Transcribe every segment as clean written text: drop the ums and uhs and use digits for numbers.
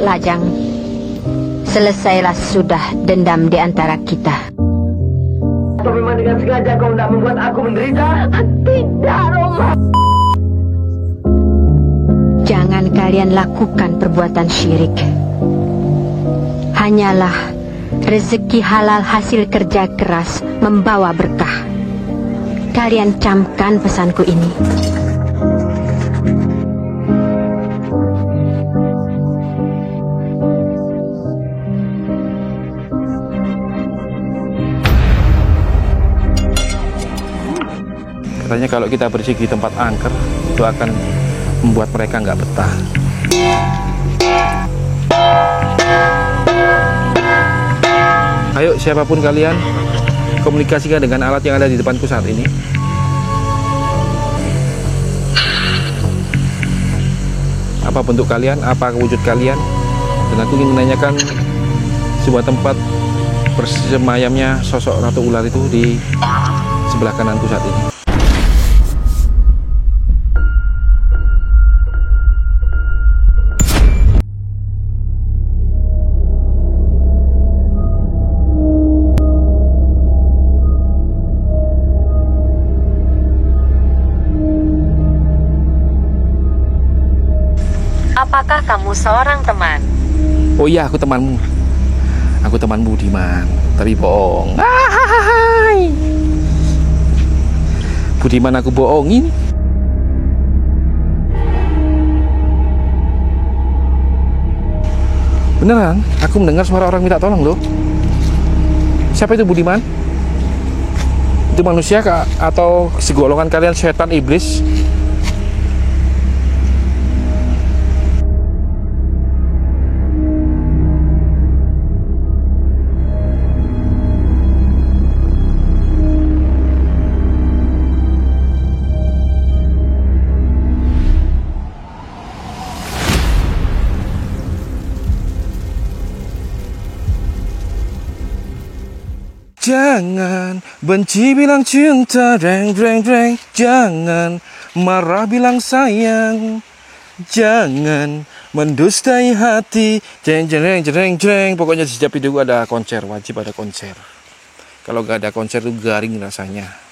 Lajang, selesailah sudah dendam di antara kita. Atau memang dengan sengaja kau tidak membuat aku menderita? Tidak, Roma. Jangan kalian lakukan perbuatan syirik. Hanyalah rezeki halal hasil kerja keras membawa berkah. Kalian camkan pesanku ini. Katanya kalau kita bersih di tempat angker, itu akan membuat mereka nggak betah. Ayo siapapun kalian, komunikasikan dengan alat yang ada di depanku saat ini. Apa bentuk kalian, apa wujud kalian? Dan aku ingin menanyakan sebuah tempat bersemayamnya sosok Ratu Ular itu di sebelah kananku saat ini. Apakah kamu seorang teman? Oh iya, aku temanmu. Aku temanmu, Budiman. Tapi bohong. Hai. Budiman aku bohongin. Beneran, aku mendengar suara orang minta tolong loh. Siapa itu Budiman? Itu manusia kah? Atau segolongan kalian setan iblis? Jangan benci bilang cinta, reng reng reng. Jangan marah bilang sayang. Jangan mendustai hati, jeng jeng jeng jeng. Pokoknya di setiap video ada konser, wajib ada konser. Kalau gak ada konser itu garing rasanya.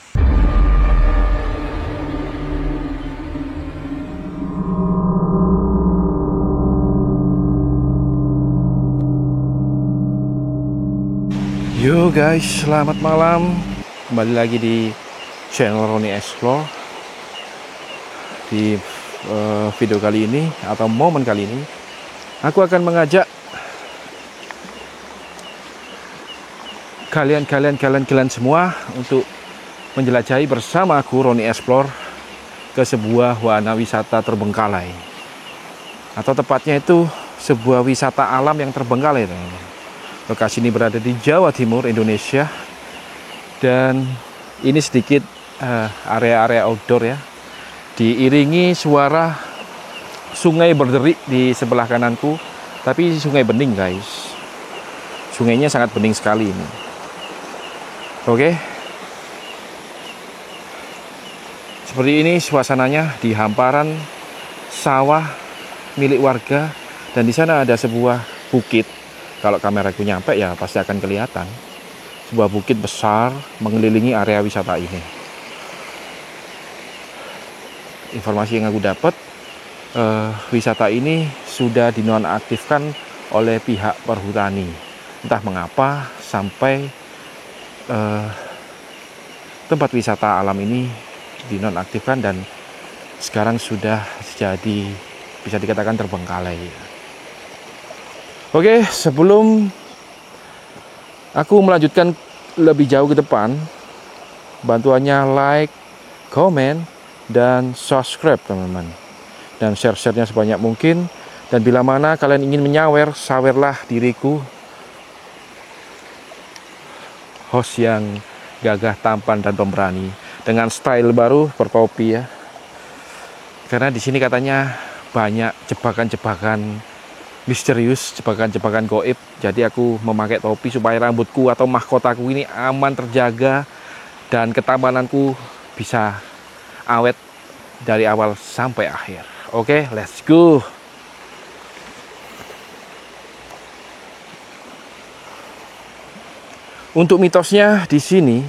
Yo guys, selamat malam. Kembali lagi di channel Roni Explore. Di video kali ini atau momen kali ini, aku akan mengajak kalian semua untuk menjelajahi bersama aku Roni Explore ke sebuah wahana wisata terbengkalai, atau tepatnya itu sebuah wisata alam yang terbengkalai. Lokasi ini berada di Jawa Timur, Indonesia, dan ini sedikit area-area outdoor ya. Diiringi suara sungai berderik di sebelah kananku, tapi sungai bening guys. Sungainya sangat bening sekali ini. Oke. Seperti ini suasananya di hamparan sawah milik warga, dan di sana ada sebuah bukit. Kalau kameraku nyampe ya pasti akan kelihatan sebuah bukit besar mengelilingi area wisata ini. Informasi yang aku dapat, wisata ini sudah dinonaktifkan oleh pihak perhutani. Entah mengapa sampai tempat wisata alam ini dinonaktifkan dan sekarang sudah jadi bisa dikatakan terbengkalai. Oke, sebelum aku melanjutkan lebih jauh ke depan, bantuannya like, comment, dan subscribe teman-teman. Dan share-share-nya sebanyak mungkin. Dan bila mana kalian ingin menyawer, sawerlah diriku, host yang gagah, tampan, dan pemberani, dengan style baru bertopi ya. Karena di sini katanya banyak jebakan-jebakan misterius, jebakan-jebakan goib. Jadi aku memakai topi supaya rambutku atau mahkotaku ini aman terjaga dan ketampananku bisa awet dari awal sampai akhir. Oke, let's go. Untuk mitosnya di sini,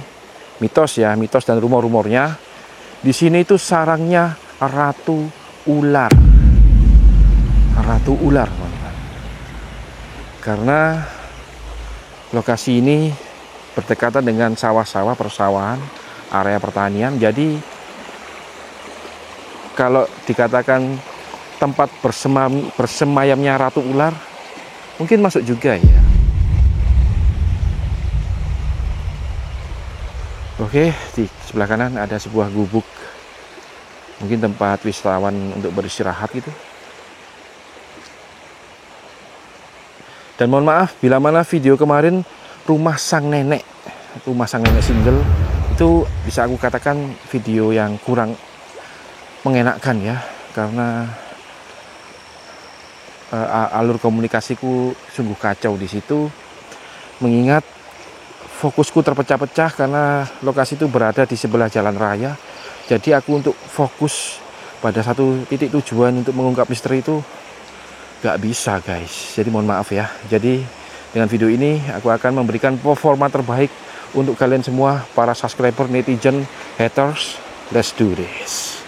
mitos dan rumor-rumornya, di sini itu sarangnya ratu ular. Ratu ular, teman-teman. Karena lokasi ini berdekatan dengan sawah-sawah, persawahan, area pertanian. Jadi kalau dikatakan tempat bersemayamnya ratu ular, mungkin masuk juga ya. Oke, di sebelah kanan ada sebuah gubuk, mungkin tempat wisatawan untuk beristirahat gitu. Dan mohon maaf bila mana video kemarin rumah sang nenek single itu bisa aku katakan video yang kurang mengenakkan ya, karena alur komunikasiku sungguh kacau di situ, mengingat fokusku terpecah-pecah karena lokasi itu berada di sebelah jalan raya. Jadi aku untuk fokus pada satu titik tujuan untuk mengungkap misteri itu gak bisa, guys. Jadi mohon maaf ya. Jadi dengan video ini aku akan memberikan performa terbaik untuk kalian semua, para subscriber, netizen, haters. Let's do this.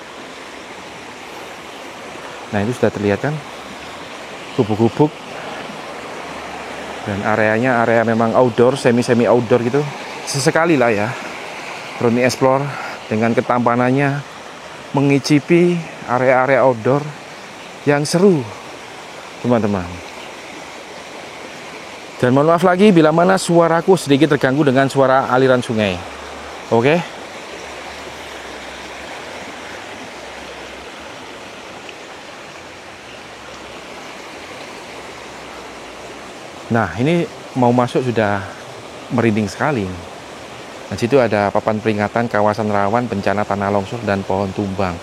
Nah, itu sudah terlihat kan gubuk-gubuk, dan areanya area memang outdoor, semi outdoor gitu. Sesekali lah ya Roni Explore dengan ketampanannya mengicipi area-area outdoor yang seru, teman-teman. Dan mohon maaf lagi bila mana suaraku sedikit terganggu dengan suara aliran sungai. Oke? Nah, ini mau masuk sudah merinding sekali. Di situ ada papan peringatan kawasan rawan bencana tanah longsor dan pohon tumbang.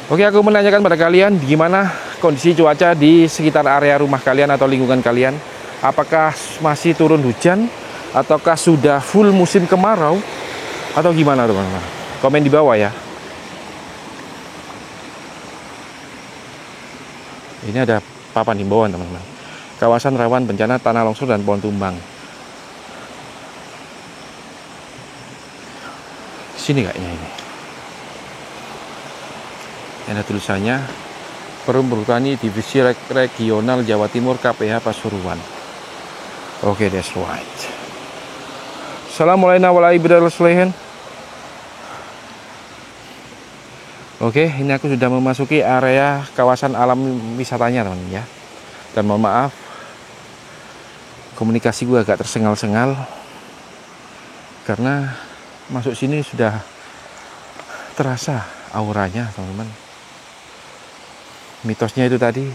Oke, aku menanyakan pada kalian gimana kondisi cuaca di sekitar area rumah kalian atau lingkungan kalian. Apakah masih turun hujan ataukah sudah full musim kemarau atau gimana, teman-teman? Komen di bawah ya. Ini ada papan himbauan, teman-teman. Kawasan rawan bencana tanah longsor dan pohon tumbang. Sini kayaknya ini. Ada tulisannya Perum Perhutani Divisi Regional Jawa Timur KPH Pasuruan. Oke, that's right. Assalamualaikum warahmatullahi wabarakatuh. Oke, ini aku sudah memasuki area kawasan alam wisatanya, teman-teman ya. Dan mohon maaf, komunikasi gue agak tersengal-sengal karena masuk sini sudah terasa auranya, teman-teman. Mitosnya itu tadi,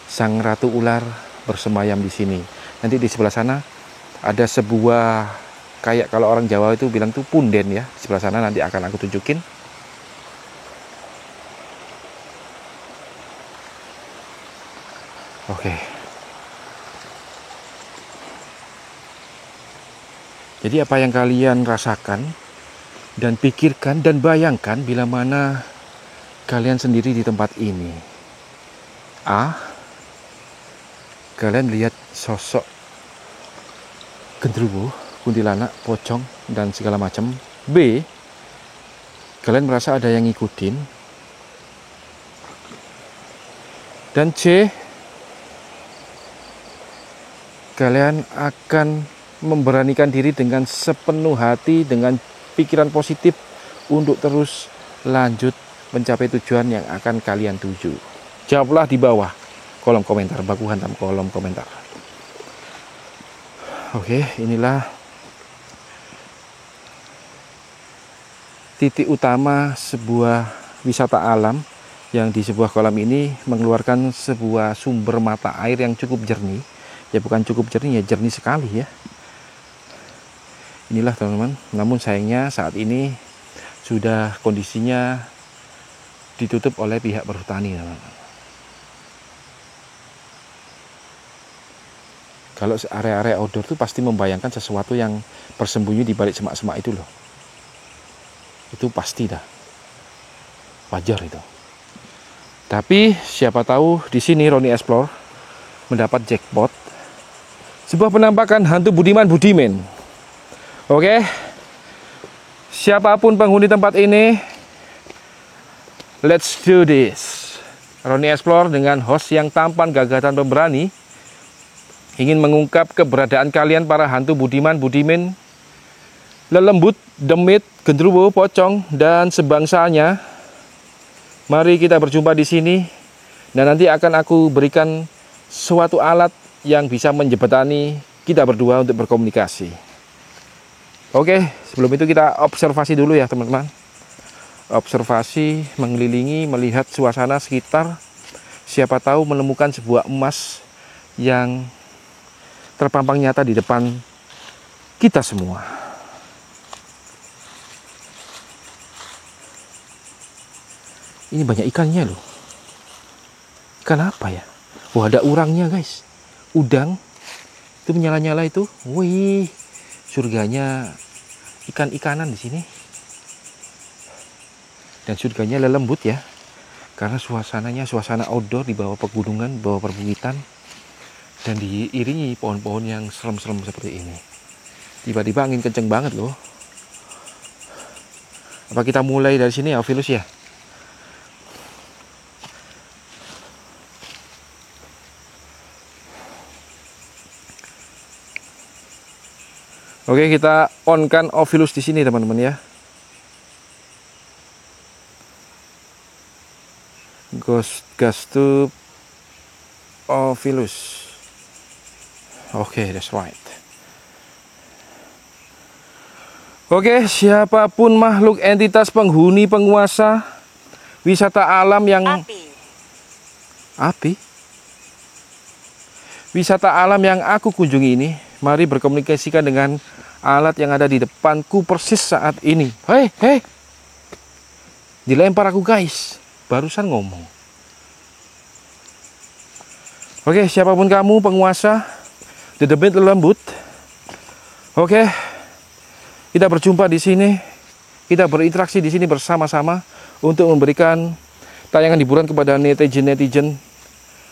sang ratu ular bersemayam di sini. Nanti di sebelah sana ada sebuah, kayak kalau orang Jawa itu bilang tuh punden ya. Di sebelah sana nanti akan aku tunjukin. Oke. Jadi apa yang kalian rasakan dan pikirkan dan bayangkan bila mana kalian sendiri di tempat ini? A, kalian lihat sosok genderuwo, kuntilanak, pocong, dan segala macam. B, kalian merasa ada yang ngikutin. Dan C, kalian akan memberanikan diri dengan sepenuh hati, dengan pikiran positif untuk terus lanjut mencapai tujuan yang akan kalian tuju. Jawablah di bawah kolom komentar, baku hantam kolom komentar. Oke, inilah titik utama sebuah wisata alam yang di sebuah kolam ini mengeluarkan sebuah sumber mata air yang cukup jernih. Ya bukan cukup jernih, ya jernih sekali ya. Inilah, teman-teman. Namun sayangnya saat ini sudah kondisinya ditutup oleh pihak perhutani, teman-teman. Kalau area-area outdoor itu pasti membayangkan sesuatu yang bersembunyi di balik semak-semak itu loh. Itu pasti dah. Wajar itu. Tapi siapa tahu di sini Roni Explore mendapat jackpot Sebuah penampakan hantu Budiman Budiman. Oke. Siapapun penghuni tempat ini, let's do this. Roni Explore dengan host yang tampan, gagah dan pemberani ingin mengungkap keberadaan kalian para hantu Budiman Budiman, lelembut, demit, gendruwo, pocong dan sebangsanya. Mari kita berjumpa di sini dan nanti akan aku berikan suatu alat yang bisa menjembatani kita berdua untuk berkomunikasi. Oke, sebelum itu kita observasi dulu ya teman-teman. Observasi, mengelilingi, melihat suasana sekitar. Siapa tahu menemukan sebuah emas yang terpampang nyata di depan kita semua. Ini banyak ikannya loh. Ikan apa ya? Wah, ada urangnya guys. Udang. Itu menyala-nyala itu. Wih, surganya ikan-ikanan di sini. Dan surganya lelembut ya. Karena suasananya suasana outdoor di bawah pegunungan, bawah perbukitan. Dan diiringi pohon-pohon yang serem-serem seperti ini. Tiba-tiba angin kenceng banget loh. Apa kita mulai dari sini ya, Ovilus ya? Oke, kita on kan Ovilus di sini teman-teman ya. Gas tube Ovilus. Oke, that's right. Oke, siapapun makhluk, entitas, penghuni, penguasa wisata alam yang api. Wisata alam yang aku kunjungi ini, mari berkomunikasikan dengan alat yang ada di depanku persis saat ini. Hei, dilempar aku guys, barusan ngomong. Oke, siapapun kamu, penguasa, dedemit lembut. Oke, kita berjumpa di sini, kita berinteraksi di sini bersama-sama untuk memberikan tayangan hiburan kepada netizen,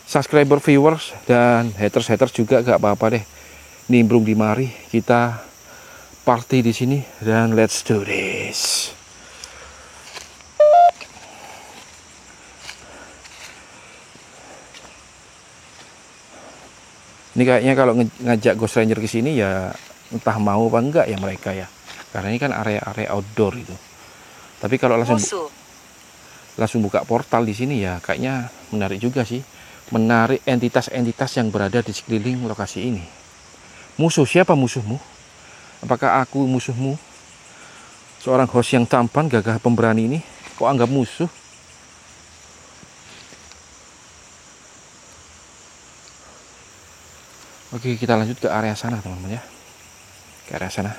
subscriber, viewers, dan haters juga gak apa-apa deh. Nimbrung di mari, kita party di sini dan let's do this. Ini kayaknya kalau ngajak Ghost Ranger ke sini ya entah mau apa enggak ya mereka ya. Karena ini kan area-area outdoor itu. Tapi kalau langsung buka portal di sini ya kayaknya menarik juga sih. Menarik entitas-entitas yang berada di sekeliling lokasi ini. Musuh, siapa musuhmu? Apakah aku musuhmu? Seorang host yang tampan, gagah, pemberani ini kok anggap musuh? Oke, kita lanjut ke area sana teman-teman ya. Ke area sana.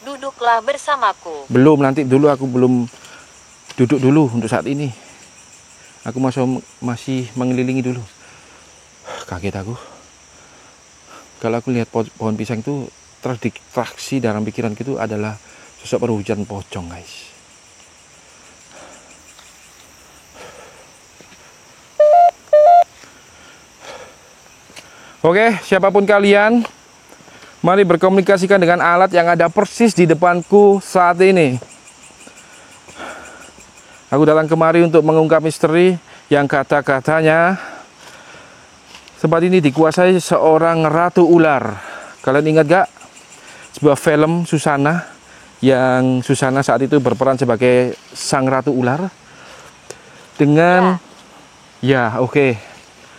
Duduklah bersamaku. Belum, nanti dulu, aku belum duduk dulu untuk saat ini. Aku masih mengelilingi dulu. Kaget aku. Kalau aku lihat pohon pisang itu, terdistraksi dalam pikiran itu adalah sosok perwujudan pocong guys. Oke, siapapun kalian, mari berkomunikasikan dengan alat yang ada persis di depanku saat ini. Aku datang kemari untuk mengungkap misteri yang kata-katanya tempat ini dikuasai seorang ratu ular. Kalian ingat gak? Sebuah film Susana, yang Susana saat itu berperan sebagai sang ratu ular. Dengan oke,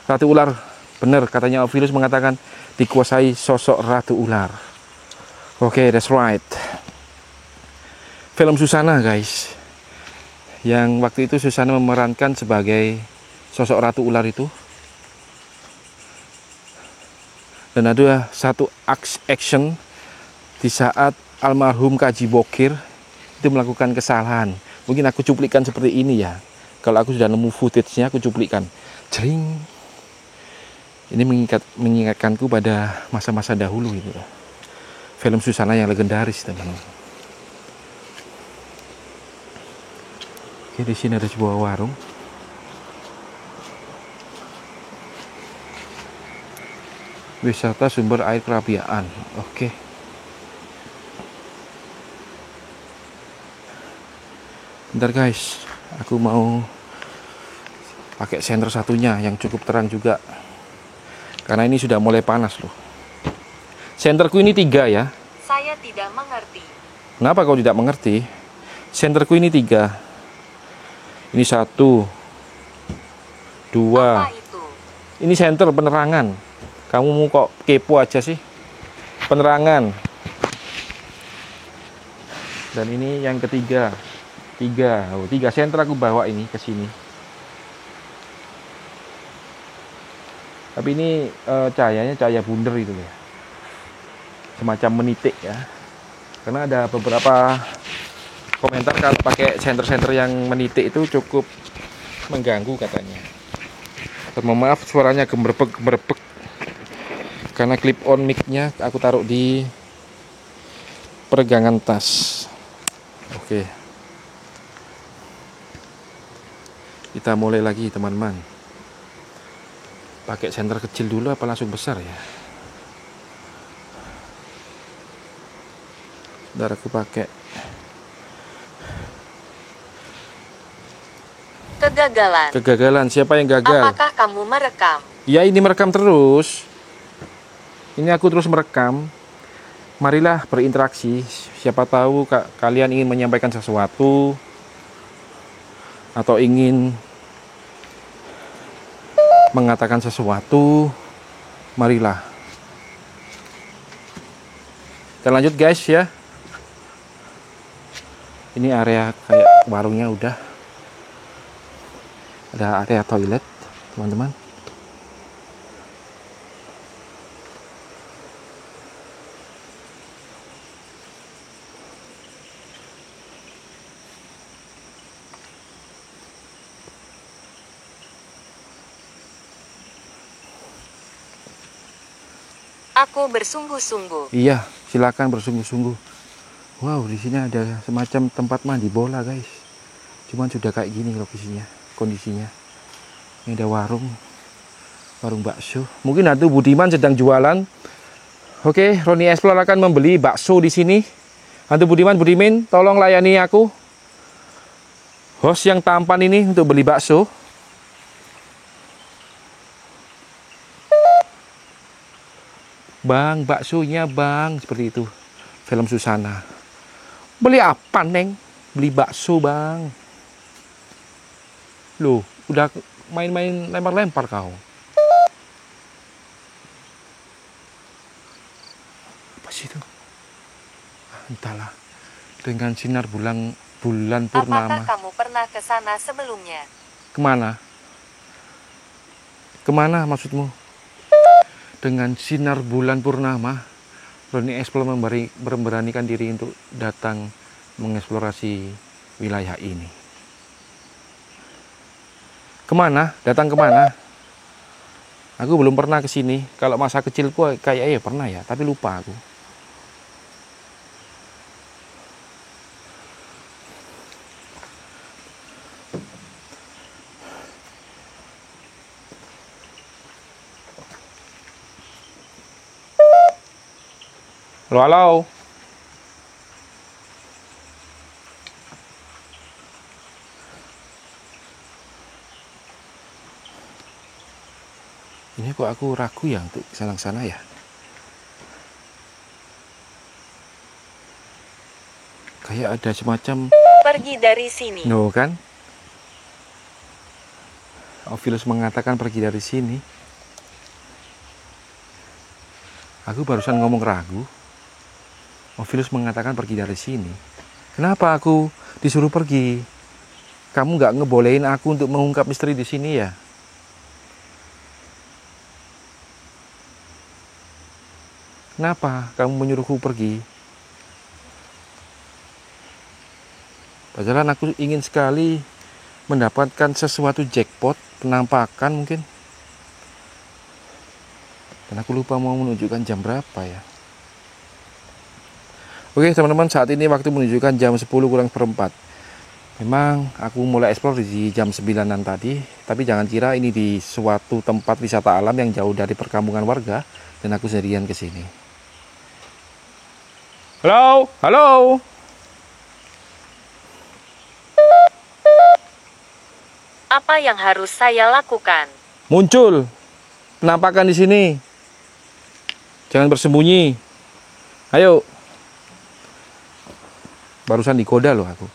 ratu ular. Benar, katanya Ovilus mengatakan dikuasai sosok ratu ular. Oke, that's right. Film Susana guys. Yang waktu itu Susana memerankan sebagai sosok ratu ular itu. Dan ada satu action di saat almarhum Kaji Bokir itu melakukan kesalahan. Mungkin aku cuplikan seperti ini ya. Kalau aku sudah nemu footage-nya, aku cuplikan. Jering. Ini mengingatkanku pada masa-masa dahulu itu. Film Susana yang legendaris teman-teman. Oke, di sini ada sebuah warung. Wisata sumber air Kerapiaan. Oke. Bentar guys, aku mau pakai senter satunya yang cukup terang juga. Karena ini sudah mulai panas loh. Senterku ini 3 ya. Saya tidak mengerti. Kenapa kau tidak mengerti? Senterku ini 3. Ini 1, 2. Apa itu? Ini senter penerangan. Kamu mau kok kepo aja sih? Penerangan. Dan ini yang ketiga. 3. Oh, 3 senter aku bawa ini ke sini. Tapi ini cahayanya cahaya bunder itu ya. Semacam menitik ya. Karena ada beberapa komentar kalau pakai senter-senter yang menitik itu cukup mengganggu katanya. Mohon maaf suaranya gemerbek. Karena clip on mic-nya aku taruh di peregangan tas. Oke. Kita mulai lagi teman-teman. Pakai senter kecil dulu apa langsung besar ya? Bentar aku pakai. Kegagalan. Siapa yang gagal? Apakah kamu merekam? Ya, ini merekam terus. Ini aku terus merekam. Marilah berinteraksi. Siapa tahu kalian ingin menyampaikan sesuatu atau ingin mengatakan sesuatu. Marilah. Kita lanjut guys ya. Ini area kayak warungnya udah. Ada area toilet, teman-teman. Aku bersungguh-sungguh. Iya, silakan bersungguh-sungguh. Wow, di sini ada semacam tempat mandi bola, guys. Cuman sudah kayak gini kondisinya. Ini ada warung bakso. Mungkin hantu Budiman sedang jualan. Oke, Roni Explore akan membeli bakso di sini. Hantu Budiman, tolong layani aku. Host yang tampan ini untuk beli bakso. Bang, baksonya bang, seperti itu. Film Susana. Beli apa neng? Beli bakso bang. Loh, udah main-main lempar-lempar kau. Apa sih itu? Entahlah. Dengan sinar bulan purnama. Apakah kamu pernah ke sana sebelumnya? Kemana? Kemana maksudmu? Dengan sinar bulan purnama, Roni Explore memberanikan diri untuk datang mengeksplorasi wilayah ini. Kemana? Datang kemana? Aku belum pernah ke sini. Kalau masa kecilku kayaknya pernah ya, tapi lupa aku. Halo. Ini kok aku ragu ya untuk kesana-sana ya. Kayak ada semacam Pergi dari sini. no kan? Ovilus mengatakan pergi dari sini. Aku barusan ngomong ragu. Ovilus mengatakan pergi dari sini. Kenapa aku disuruh pergi? Kamu nggak ngebolehin aku untuk mengungkap misteri di sini ya? Kenapa kamu menyuruhku pergi? Padahal aku ingin sekali mendapatkan sesuatu jackpot, penampakan mungkin. Dan aku lupa mau menunjukkan jam berapa ya. Oke teman-teman, saat ini waktu menunjukkan jam 10 kurang seperempat. Memang aku mulai eksplor di jam 9-an tadi, tapi jangan kira ini di suatu tempat wisata alam yang jauh dari perkampungan warga dan aku sendirian ke sini. Halo, halo. Apa yang harus saya lakukan? Muncul, penampakan di sini. Jangan bersembunyi. Ayo. Barusan digoda loh aku.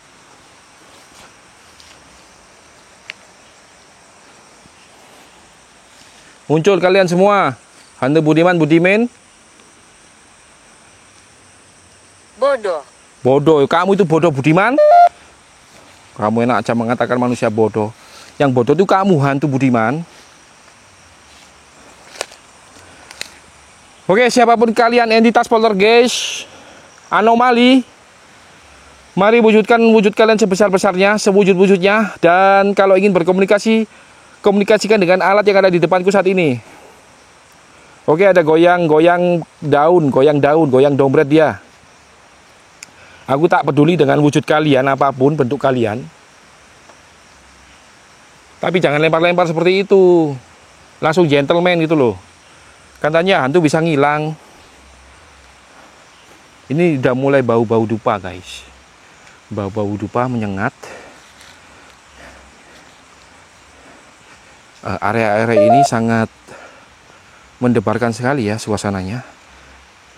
Muncul kalian semua. Hantu Budiman, Budimen. Bodoh. Bodoh, kamu itu bodoh Budiman. Kamu enak aja mengatakan manusia bodoh. Yang bodoh itu kamu, hantu Budiman. Oke, siapapun kalian, entitas poltergeist, anomali, mari wujudkan wujud kalian sebesar-besarnya, sewujud-wujudnya. Dan kalau ingin berkomunikasi, komunikasikan dengan alat yang ada di depanku saat ini. Oke, ada goyang daun, goyang dompet dia. Aku tak peduli dengan wujud kalian, apapun bentuk kalian. Tapi jangan lempar-lempar seperti itu. Langsung gentleman gitu loh. Katanya hantu bisa ngilang. Ini udah mulai bau-bau dupa, guys. Bau-bau dupa menyengat. Area-area ini sangat mendebarkan sekali ya suasananya.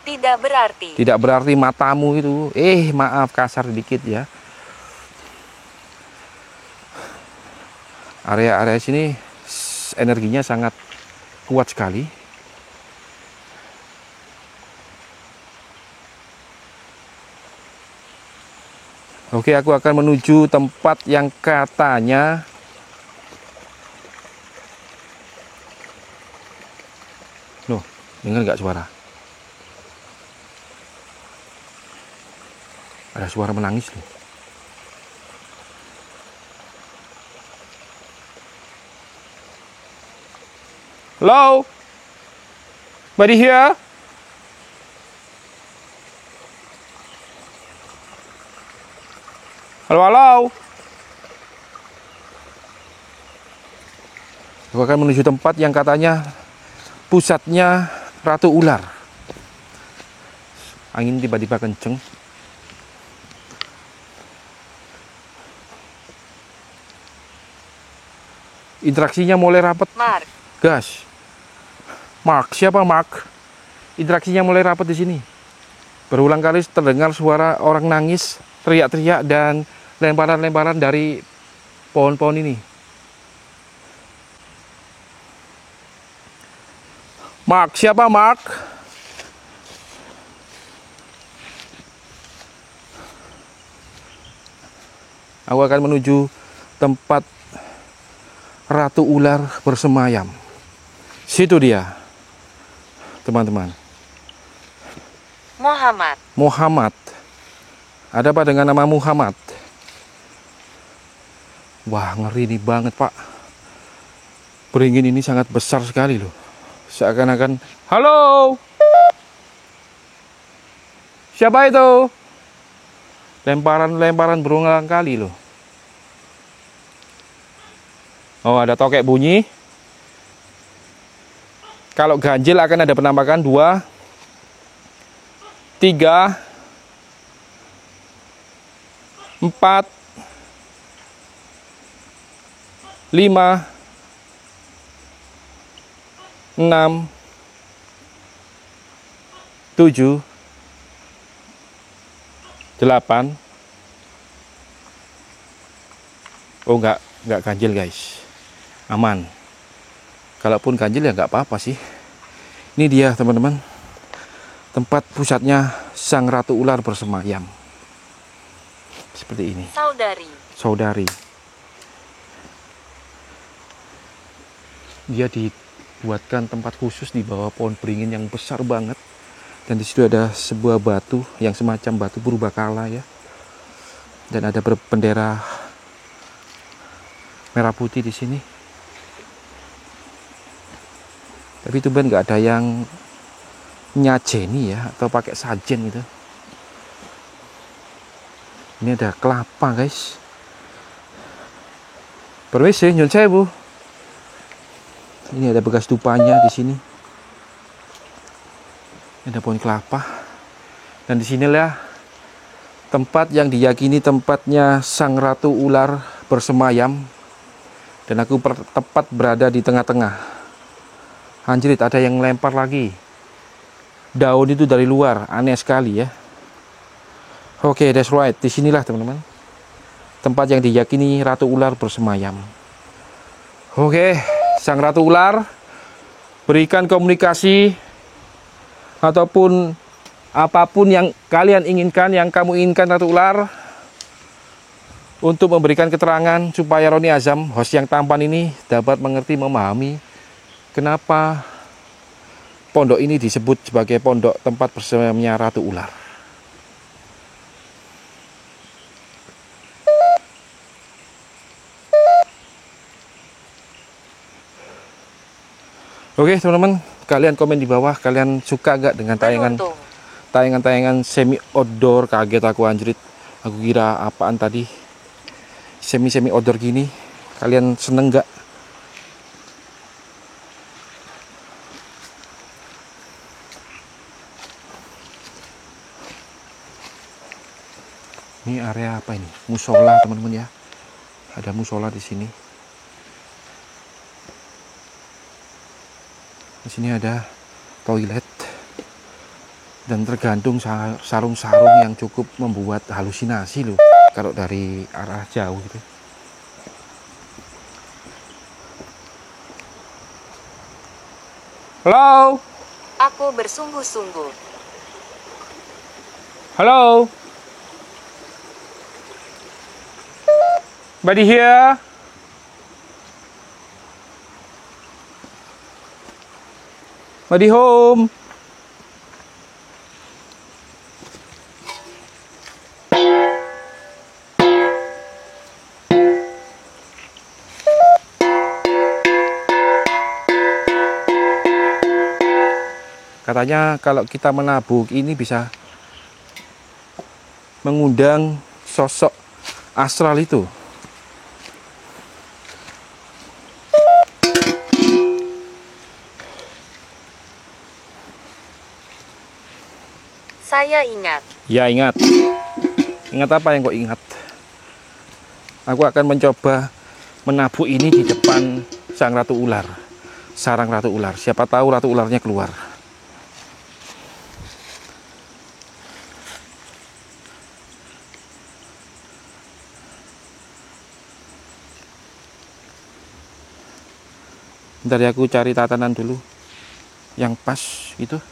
Tidak berarti matamu itu. Maaf kasar dikit ya. Area-area sini energinya sangat kuat sekali. Oke, aku akan menuju tempat yang katanya loh, dengar nggak suara? Ada suara menangis loh. Hello? Buddy here? Halo, halo? Aku akan menuju tempat yang katanya pusatnya Ratu Ular. Angin tiba-tiba kenceng. Interaksinya mulai rapat. Mark. Gas. Mark, siapa Mark? Interaksinya mulai rapat di sini. Berulang kali terdengar suara orang nangis, teriak-teriak dan lemparan-lemparan dari pohon-pohon ini. Mark, siapa Mark? Aku akan menuju tempat Ratu Ular bersemayam. Situ dia, teman-teman. Muhammad. Ada apa dengan nama Muhammad? Wah, ngeri nih banget, Pak. Beringin ini sangat besar sekali loh. Seakan-akan, halo? Siapa itu? Lemparan-lemparan berulang kali loh. Oh, ada tokek bunyi. Kalau ganjil akan ada penampakan 2, 3, 4, 5, 6, 7, 8. Oh, enggak ganjil guys, aman. Kalaupun ganjil ya nggak apa-apa sih. Ini dia teman-teman, tempat pusatnya Sang Ratu Ular bersemayam. Seperti ini. Saudari. Dia dibuatkan tempat khusus di bawah pohon beringin yang besar banget. Dan di situ ada sebuah batu yang semacam batu purbakala ya. Dan ada bendera merah putih di sini. Tapi itu ben nggak ada yang nyajeni ya, atau pakai sajen gitu. Ini ada kelapa guys. Permisi, nyun sewu. Ini ada bekas stupanya di sini. Ada pohon kelapa. Dan di sinilah tempat yang diyakini tempatnya sang ratu ular bersemayam. Dan aku tepat berada di tengah-tengah. Anjrit, ada yang lempar lagi. Daun itu dari luar, aneh sekali ya. Oke, that's right. Disinilah teman-teman, tempat yang diyakini ratu ular bersemayam. Oke, sang ratu ular, berikan komunikasi ataupun apapun yang kalian inginkan, yang kamu inginkan ratu ular, untuk memberikan keterangan supaya Roni Azam, host yang tampan ini, dapat mengerti, memahami kenapa pondok ini disebut sebagai pondok tempat bersemayamnya ratu ular. Oke teman-teman, kalian komen di bawah, kalian suka gak dengan tayangan semi outdoor? Kaget aku anjrit, aku kira apaan tadi, semi outdoor gini. Kalian seneng gak? Ini area apa ini? Musola teman-teman ya. Ada musola di sini. Di sini ada toilet dan tergantung sarung-sarung yang cukup membuat halusinasi loh kalau dari arah jauh gitu. Halo. Aku bersungguh-sungguh. Halo. Buddy here. Buddy home. Katanya kalau kita menabuk ini bisa mengundang sosok astral itu. Saya ingat. Ya ingat. Ingat apa yang kau ingat? Aku akan mencoba menabuk ini di depan sang ratu ular. Sarang ratu ular. Siapa tahu ratu ularnya keluar. Bentar ya, aku cari tatanan dulu yang pas gitu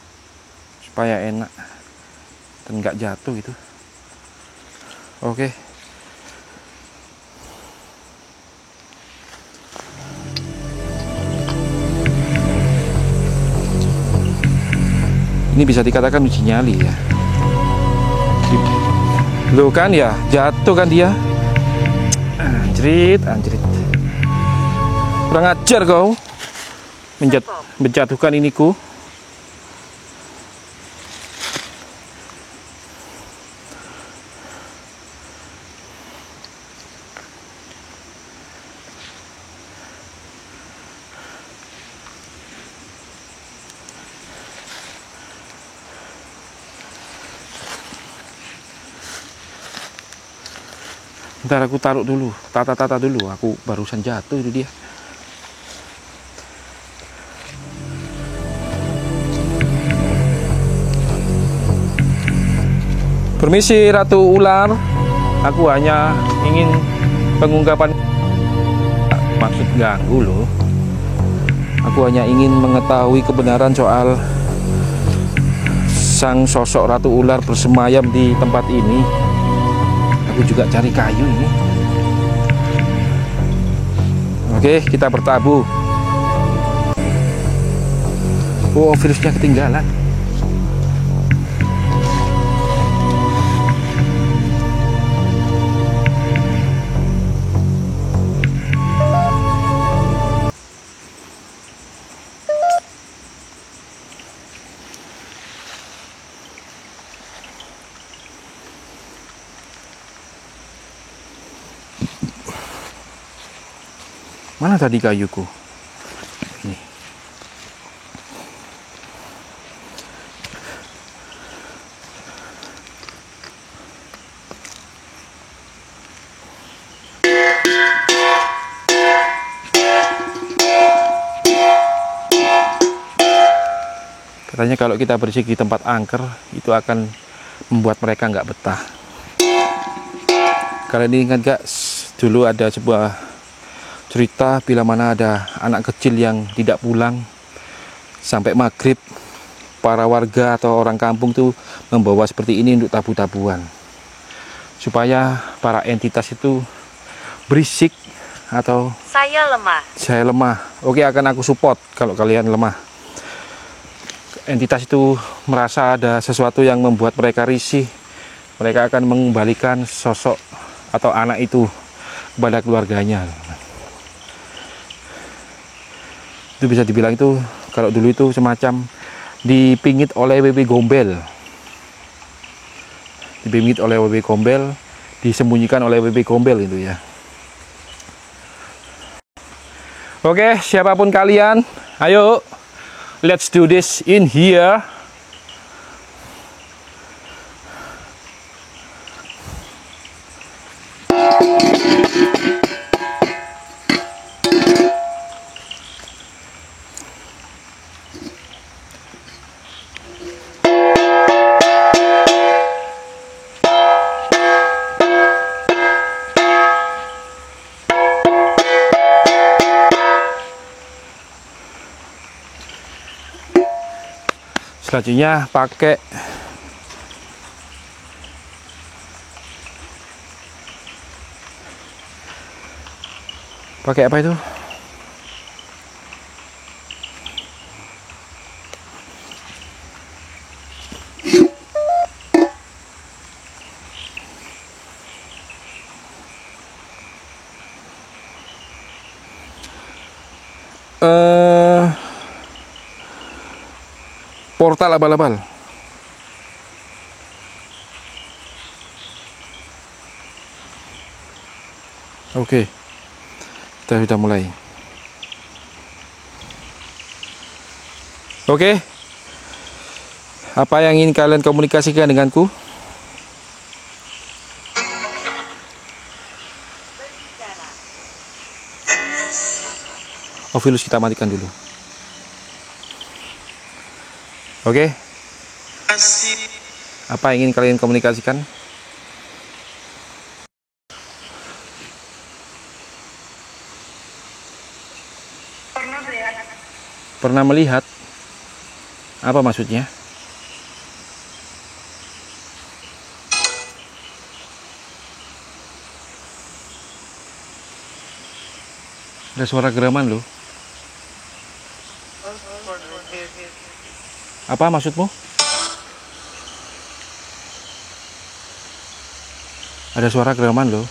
supaya enak dan nggak jatuh gitu. Oke. Ini bisa dikatakan uji nyali ya. Loh kan ya, jatuh kan dia. Anjrit. Kurang ajar kau. Menjatuhkan iniku. Ntar aku taruh dulu, tata dulu. Aku barusan jatuh itu dia. Permisi Ratu Ular, aku hanya ingin pengungkapan, maksud ganggu loh. Aku hanya ingin mengetahui kebenaran soal sang sosok Ratu Ular bersemayam di tempat ini. Aku juga cari kayu ini. Oke, kita bertabuh. Oh, virusnya ketinggalan. Mana tadi kayuku? Ini. Katanya kalau kita berisik di tempat angker itu akan membuat mereka nggak betah. Kalian ingat gak dulu ada sebuah cerita bila mana ada anak kecil yang tidak pulang sampai maghrib, para warga atau orang kampung tuh membawa seperti ini untuk tabu-tabuan supaya para entitas itu berisik atau Saya lemah. Oke, akan aku support kalau kalian lemah. Entitas itu merasa ada sesuatu yang membuat mereka risih, mereka akan mengembalikan sosok atau anak itu kepada keluarganya. Itu bisa dibilang itu kalau dulu itu semacam dipingit oleh WW Gombel. Dipingit oleh WW Gombel, disembunyikan oleh WW Gombel itu ya. Oke, siapapun kalian, ayo let's do this in here. Selanjutnya pakai apa itu? Portal abal-abal. Oke, kita sudah mulai. Oke, apa yang ingin kalian komunikasikan denganku? Ovilus kita matikan dulu. Oke, apa yang ingin kalian komunikasikan? Pernah melihat? Apa maksudnya? Ada suara geraman loh. Apa maksudmu? Ada suara geraman loh.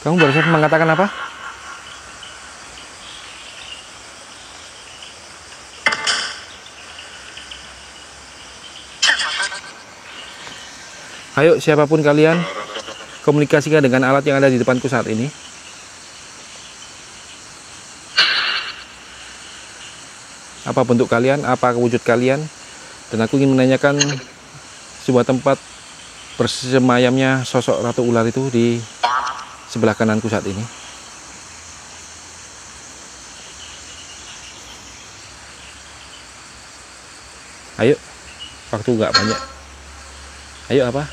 Kamu barusan mengatakan apa? Ayo, siapapun kalian, komunikasikan dengan alat yang ada di depanku saat ini. Apa bentuk kalian, apa wujud kalian, dan aku ingin menanyakan sebuah tempat bersemayamnya sosok ratu ular itu di sebelah kananku saat ini. Ayo, waktu nggak banyak. Ayo, apa?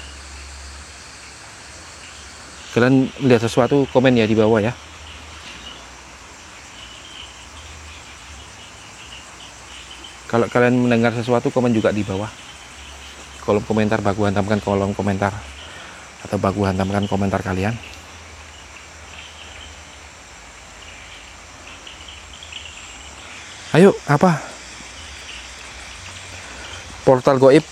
Kalian melihat sesuatu, komen ya di bawah ya. Kalau kalian mendengar sesuatu, komen juga di bawah kolom komentar. Baku hantamkan kolom komentar, atau baku hantamkan komentar kalian. Ayo, apa? Portal goib.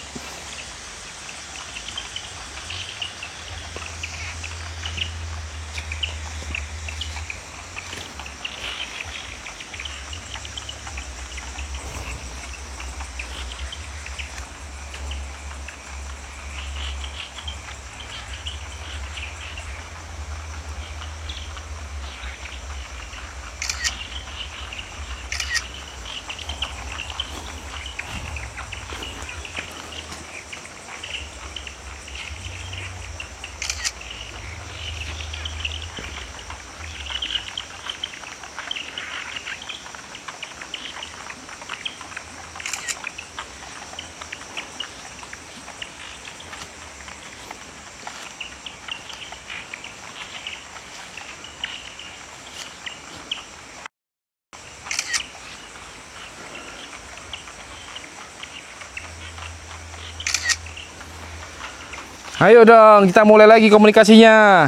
Ayo dong, kita mulai lagi komunikasinya.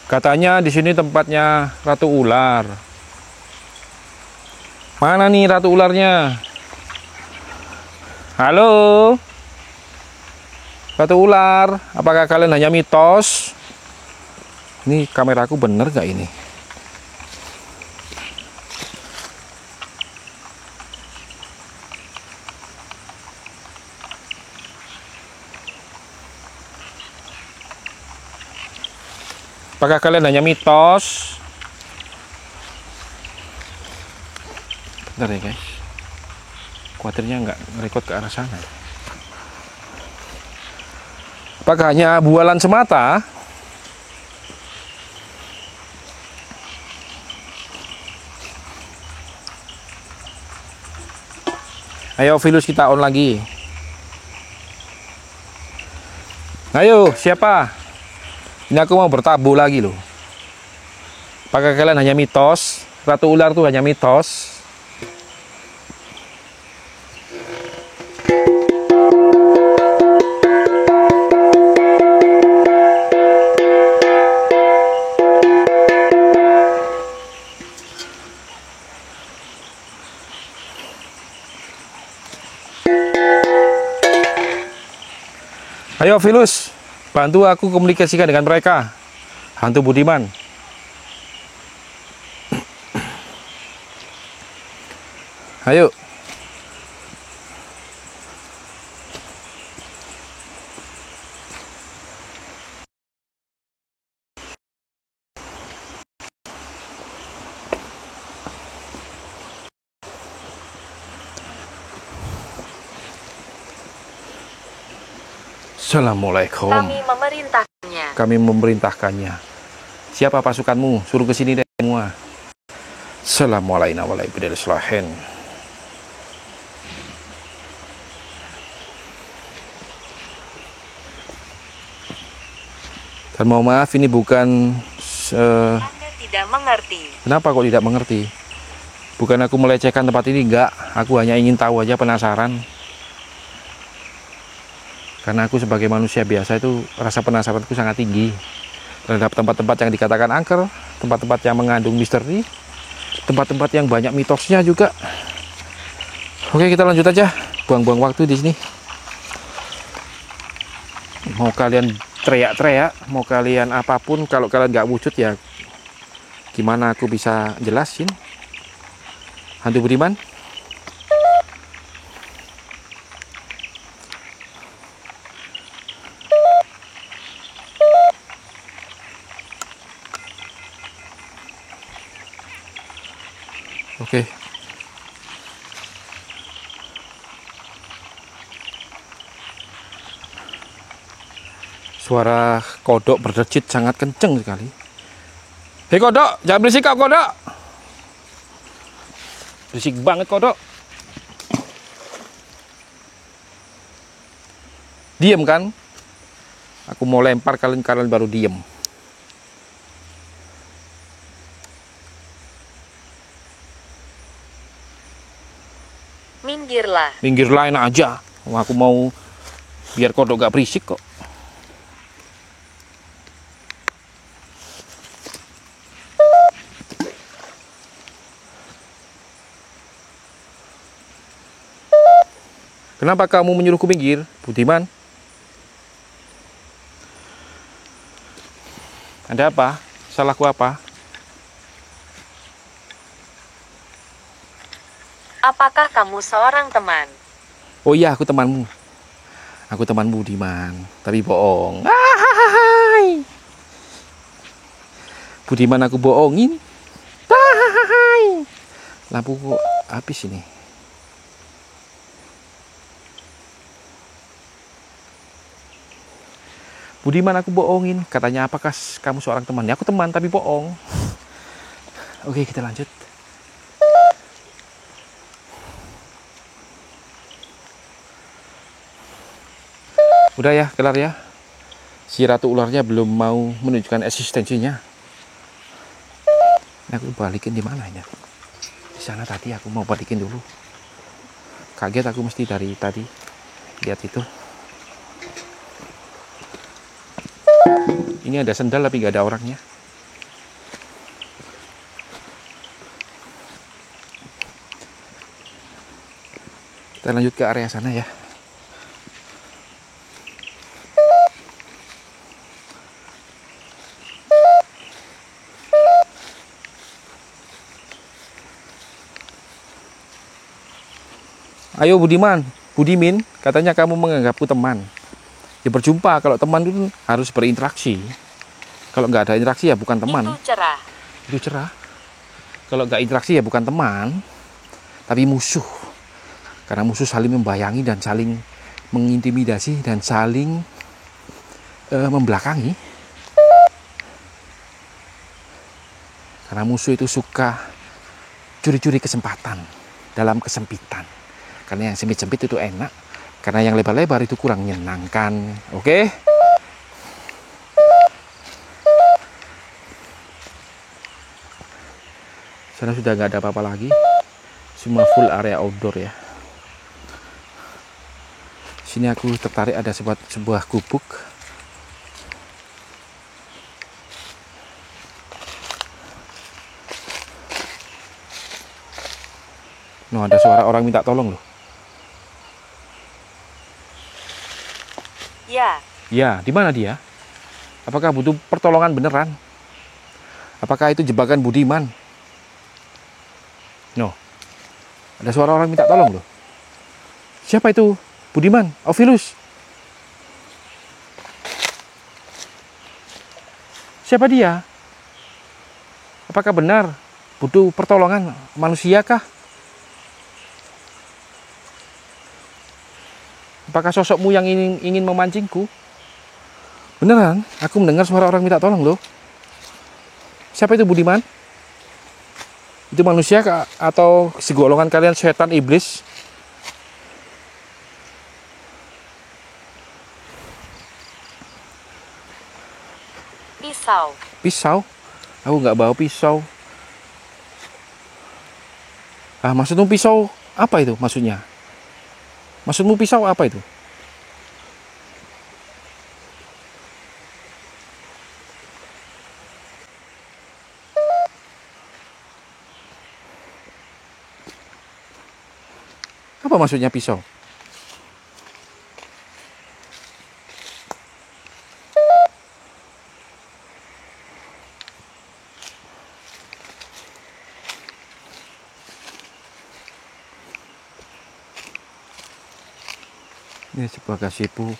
Katanya di sini tempatnya ratu ular. Mana nih ratu ularnya? Halo? Ratu ular, apakah kalian hanya mitos? Ini kameraku bener gak ini? Apakah kalian hanya mitos? Bentar ya guys, khawatirnya nggak ngerekod ke arah sana. Apakah hanya bualan semata? Ayo Vilus, kita on lagi. Ayo, siapa? Ini aku mau bertabu lagi loh. Apakah kalian hanya mitos? Ratu ular tuh hanya mitos. Ayo Vilus, bantu aku komunikasikan dengan mereka. Hantu Budiman. Ayo. Assalamualaikum. Kami memerintahkannya. Siapa pasukanmu? Suruh ke sini deh semua. Assalamualaikum warahmatullahi wabarakatuh. Dan mohon maaf, ini bukan Anda tidak mengerti. Kenapa kok tidak mengerti? Bukan aku melecehkan tempat ini, enggak. Aku hanya ingin tahu aja, penasaran. Karena aku sebagai manusia biasa itu rasa penasaranku sangat tinggi terhadap tempat-tempat yang dikatakan angker, tempat-tempat yang mengandung misteri, tempat-tempat yang banyak mitosnya juga. Oke, kita lanjut aja. Buang-buang waktu di sini. Mau kalian teriak-teriak, mau kalian apapun, kalau kalian nggak wujud ya gimana aku bisa jelasin? Hantu Budiman. Oke. Suara kodok berdecit sangat kenceng sekali. Hei kodok, jangan berisik kau kodok. Berisik banget kodok. Diem kan? Aku mau lempar kalian baru diem. Minggirlah. Minggir lain aja. Aku mau biar kodok gak berisik kok. Kenapa kamu menyuruhku minggir, Budiman? Ada apa? Salahku apa? Apakah kamu seorang teman? Oh iya, aku temanmu. Aku teman Budiman, tapi bohong. Hai. Budiman aku bohongin. Hai. Lampuku habis ini. Budiman aku bohongin. Katanya apakah kamu seorang teman? Ya aku teman tapi bohong. Oke, kita lanjut. Udah ya, kelar ya. Si ratu ularnya belum mau menunjukkan eksistensinya. Ini aku balikin di mana ya? Di sana tadi aku mau balikin dulu. Kaget aku mesti dari tadi lihat itu. Ini ada sendal tapi nggak ada orangnya. Kita lanjut ke area sana ya. Ayo Budiman, Budimin, katanya kamu menganggapku teman. Ya berjumpa, kalau teman itu harus berinteraksi. Kalau nggak ada interaksi ya bukan teman. Itu cerah. Itu cerah. Kalau nggak interaksi ya bukan teman, tapi musuh. Karena musuh saling membayangi dan saling mengintimidasi dan saling membelakangi. Karena musuh itu suka curi-curi kesempatan dalam kesempitan. Karena yang sempit-sempit itu enak, karena yang lebar-lebar itu kurang menyenangkan. Oke? Sana sudah nggak ada apa-apa lagi. Semua full area outdoor ya. Sini aku tertarik ada sebuah gubuk. No, ada suara orang minta tolong loh. Ya, Ya, di mana dia? Apakah butuh pertolongan beneran? Apakah itu jebakan Budiman? No. Ada suara orang minta tolong loh. Siapa itu? Budiman? Ovilus? Siapa dia? Apakah benar butuh pertolongan manusia kah? Apakah sosokmu yang ingin memancingku? Beneran, aku mendengar suara orang minta tolong loh. Siapa itu Budiman? Itu manusia kah? Atau segolongan kalian setan iblis? pisau. Pisau? Aku nggak bawa pisau. Ah, maksudmu pisau apa itu maksudnya? Maksudmu pisau apa itu? Apa maksudnya pisau? Ini sebuah gazebo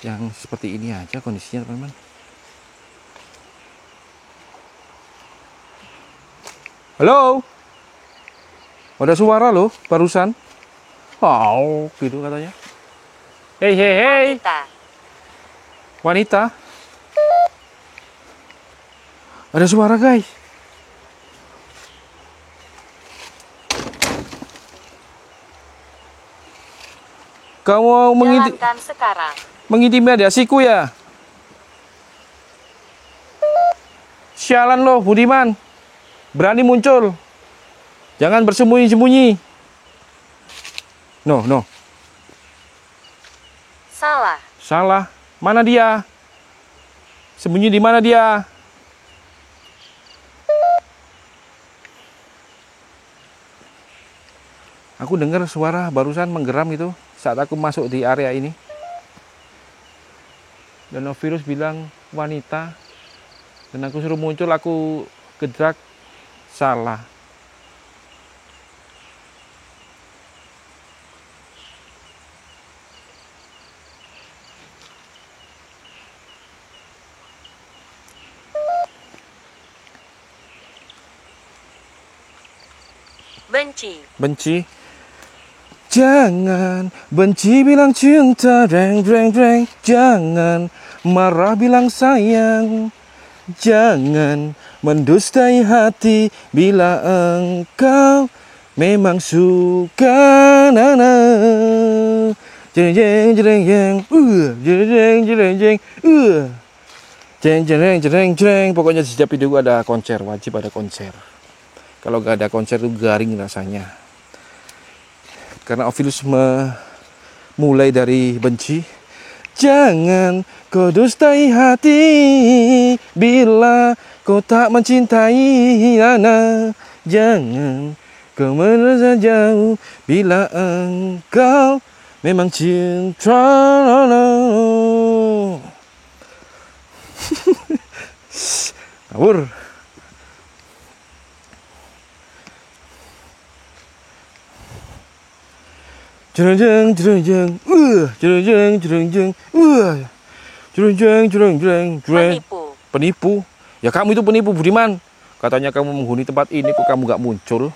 yang seperti ini aja kondisinya teman-teman. Halo? Ada suara loh barusan. Oh, gitu katanya. Hei, hei, hei. Wanita. Wanita. Ada suara guys. Kamu Jalankan sekarang. mengintimidasiku ya? Sialan loh Budiman. Berani muncul. Jangan bersembunyi-sembunyi. No. Salah. Salah. Mana dia? Sembunyi di mana dia? Aku dengar suara barusan menggeram itu saat aku masuk di area ini. Dan Ovilus bilang wanita. Dan aku suruh muncul, aku gedrak. Salah. Benci. Benci. Jangan benci bilang cinta, reng reng reng. Jangan marah bilang sayang. Jangan mendustai hati bila engkau memang suka. Nana. Jeng jeng jeng jeng. Jeng jeng jeng. Jeng jeng jeng jeng. Pokoknya setiap video ada konser, wajib ada konser. Kalau nggak ada konser itu garing rasanya. Karena Ovilus mulai dari benci. Jangan Kau dustai hati bila kau tak mencintai Ana. Jangan kau merasa jauh bila engkau memang cinta. Ngawur. Jereng jereng jereng, jereng jereng jereng jereng, jereng jereng jereng jereng jereng. Penipu. Penipu? Ya kamu itu penipu, Budiman. Katanya kamu menghuni tempat ini, kok kamu gak muncul?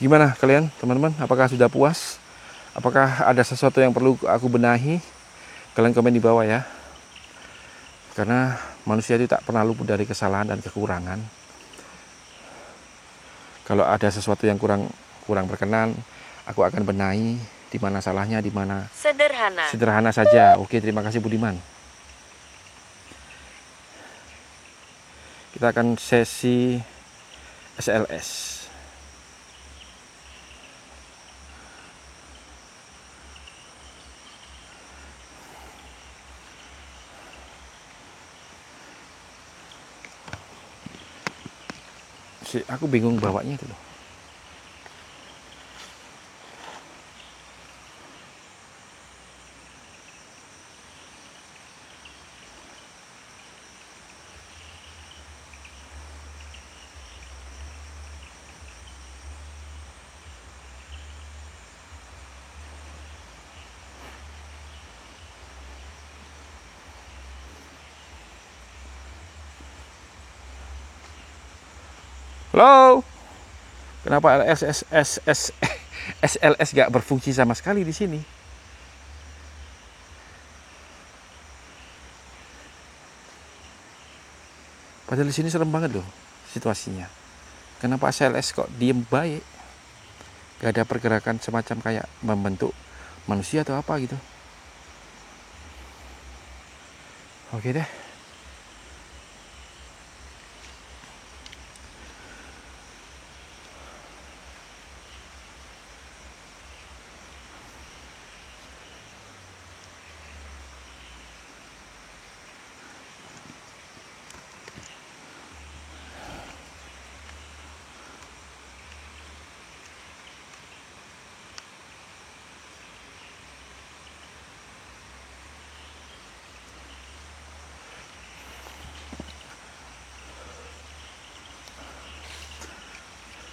Gimana kalian, teman-teman? Apakah sudah puas? Apakah ada sesuatu yang perlu aku benahi? Kalian komen di bawah ya. Karena manusia itu tak pernah luput dari kesalahan dan kekurangan. Kalau ada sesuatu yang kurang berkenan, aku akan benahi di mana salahnya, di mana. Sederhana. Sederhana saja. Oke, terima kasih Budiman. Kita akan sesi SLS. Aku bingung bawanya itu loh. Halo, kenapa SLS gak berfungsi sama sekali di sini? Padahal di sini serem banget loh situasinya. Kenapa SLS kok diem baik? Gak ada pergerakan semacam kayak membentuk manusia atau apa gitu. Oke deh.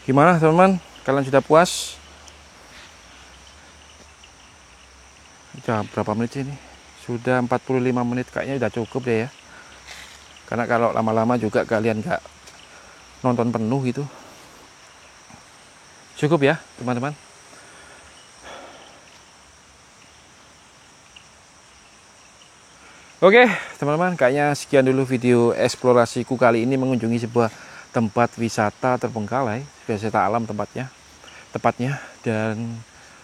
Gimana teman-teman? Kalian sudah puas? Sudah berapa menit sih ini? Sudah 45 menit, kayaknya udah cukup deh ya. Karena kalau lama-lama juga kalian nggak nonton penuh gitu. Cukup ya teman-teman. Oke teman-teman, kayaknya sekian dulu video eksplorasiku kali ini mengunjungi sebuah tempat wisata terbengkalai, wisata alam tepatnya, dan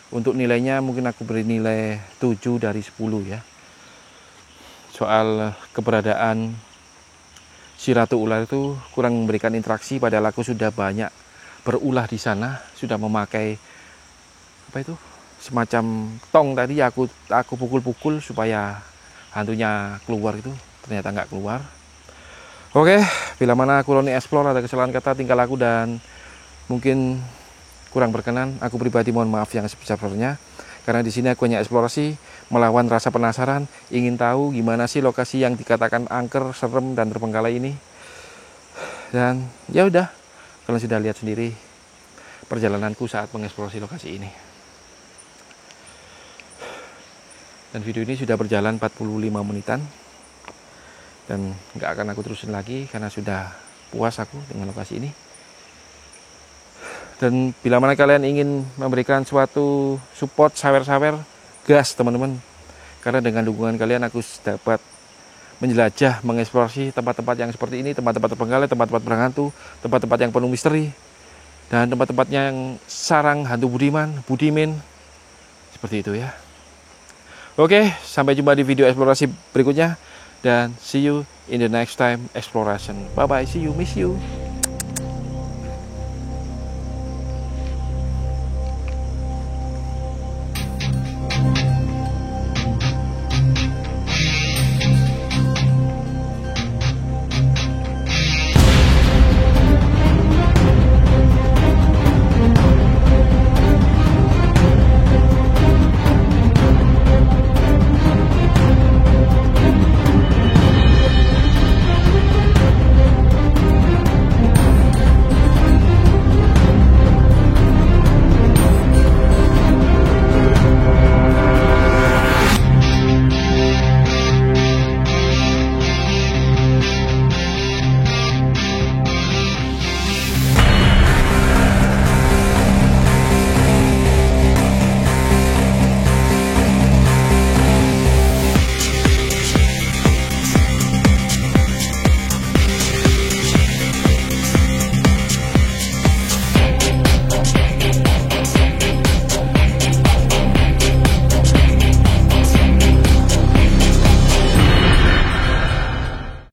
untuk nilainya mungkin aku beri nilai 7 dari 10 ya. Soal keberadaan si Ratu Ular itu kurang memberikan interaksi, padahal aku sudah banyak berulah di sana, sudah memakai apa itu semacam tong tadi, aku pukul-pukul supaya hantunya keluar, itu ternyata nggak keluar. Oke, bila mana aku Roni Explore ada kesalahan kata tingkah laku dan mungkin kurang berkenan, aku pribadi mohon maaf yang sebesar-besarnya. Karena di sini aku hanya eksplorasi, melawan rasa penasaran, ingin tahu gimana sih lokasi yang dikatakan angker, serem dan terbengkalai ini. Dan ya udah, kalian sudah lihat sendiri perjalananku saat mengeksplorasi lokasi ini. Dan video ini sudah berjalan 45 menitan. Dan nggak akan aku terusin lagi karena sudah puas aku dengan lokasi ini. Dan bila mana kalian ingin memberikan suatu support, sawer-sawer, gas teman-teman. Karena dengan dukungan kalian aku dapat menjelajah, mengeksplorasi tempat-tempat yang seperti ini, tempat-tempat terbengkalai, tempat-tempat berhantu, tempat-tempat yang penuh misteri, dan tempat-tempatnya yang sarang hantu Budimin, seperti itu ya. Oke, sampai jumpa di video eksplorasi berikutnya. Dan see you in the next time exploration. Bye bye, see you, miss you.